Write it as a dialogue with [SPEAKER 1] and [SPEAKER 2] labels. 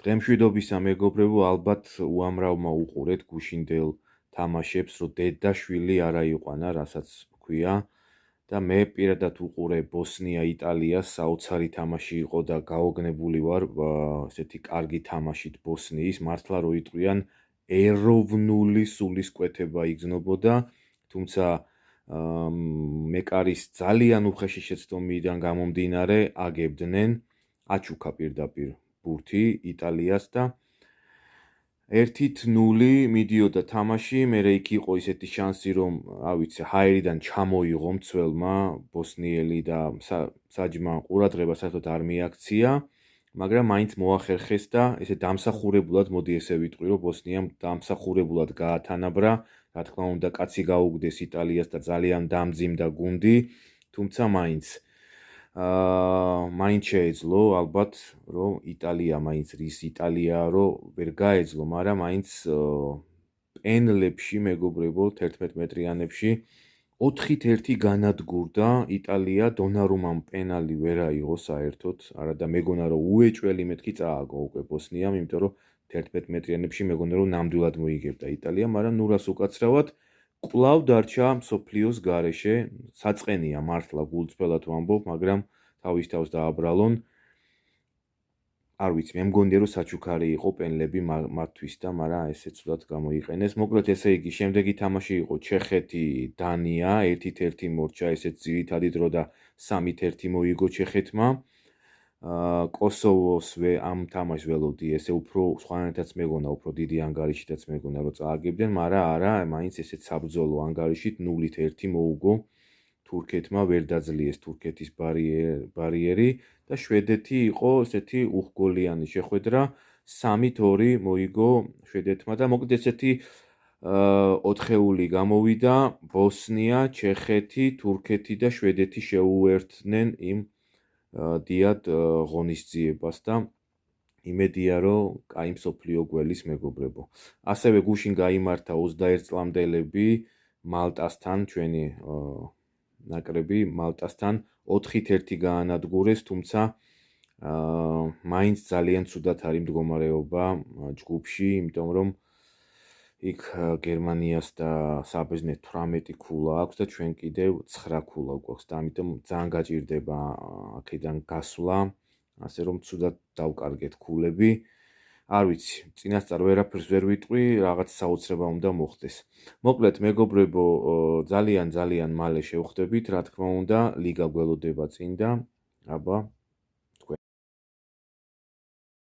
[SPEAKER 1] დღემშვიდობისა მეგობრებო, ალბათ უამრავმა უყურეთ გუშინდელ თამაშებს, რომ დედა შვილი არა იყვანა, რასაც ქვია და მე პირადად უყურე ბოსნია-იტალიას, საოცარი თამაში იყო და გაოგნებული ვარ ესეთი კარგი თამაშით ბოსნიის, მართლა რო იტყვიან ეროვნული სულისკვეთება იგრძნობოდა, თუმცა მეკარის ძალიან უხეში შეცდომიდან გამომდინარე აგებდნენ, აჩუქა პირდაპირ ბურთი იტალიას და 1-0 მიდიოდა თამაში, მერე იქ იყო ისეთი შანსი, რომ, ავიცი, ჰაერიდან ჩამოიღო მცველმა ბოსნიელი და საჯმა ყურადღება საერთოდ არ მიაქცია, მაგრამ მაინც მოახერხეს და ესე დამსახურებულად, მოდი ესე ვიტყვი, რომ ბოსნიამ დამსახურებულად გაათანაბრა, რა თქმა უნდა, კაცი გაუგდეს იტალიას და ძალიან დამძიმდა გუნდი, თუმცა მაინც შეეძლო, ალბათ, რომ იტალია მაინც რის იტალიაა, რომ ვერ გაეძლო, მაგრამ მაინც პენლებში, მეგობრებო, 11 მეტრიანებში 4-1 განადგურდა იტალია, დონარუმამ პენალი ვერ აიღო საერთოდ, არა და მეგონა რომ უეჭველი მეთქი წააგო უკვე ბოსნიამ, იმიტომ რომ 11 მეტრიანებში მეგონა რომ ნამდვილად მოიგებდა იტალია, მაგრამ ნურას უკაცრავად კვლავ დარჩა მსოფლიოს გარეშე, საწყენია მართლა გულწრფელად ვამბობ, მაგრამ თავის თავს დააბრალონ. არ ვიცი, მე მგონია რომ საჩუქარი იყო პენლები მათთვის და მაგრამ ესე ცუდად გამოიყენეს. მოკლედ ესე იგი, შემდეგი თამაში იყო ჩეხეთი-დანია, 1-1 მორჩა, ესეც ძირითადი დრო და 3-1 მოიგო ჩეხეთმა. კოსოვოს ამ თამაშს ველოდი, ესე უფრო სხვანაირადაც მეგონა, უფრო დიდი ანგარიშითაც მეგონა რომ წააგებდნენ, მაგრამ არა, მაინც ესეც საბრძოლო ანგარიშით 0-1 მოუგო თურქეთმა, ვერ დაძლიეს თურქეთის ბარიერი და შვედეთი იყო ესეთი უხგოლიანი შეხვედრა, 3-2 მოიგო შვედეთმა და მოკლედ ესეთი 4-ეული გამოვიდა, ბოსნია, ჩეხეთი, თურქეთი და შვედეთი შეუერთდნენ იმ დიად ღონისძიებას და იმედია რომ კაი მსოფლიო გველის მეგობრებო. ასევე გუშინ გაიმართა 21 წლამდელები მალტასთან, ჩვენი ნაკრები მალტასთან 4-1 გაანადგურეს, თუმცა მაინც ძალიან ცუდად არის მდგომარეობა ჯგუფში, იმიტომ რომ იქ გერმანიას და საბერძნეთს 18 ქულა აქვს და ჩვენ კიდევ 9 ქულა გვაქვს და ამიტომ ძალიან გაჭირდება აქედან გასვლა, ასე რომ ცუდად დავკარგეთ ქულები. არ ვიცი, წინასწარ ვერაფერს ვერ ვიტყვი, რაღაც საოცრება უნდა მოხდეს. მოკლედ, მეგობრებო, ძალიან მალე შევხვდებით, რა თქმა უნდა, ლიგა გველოდება წინ და აბა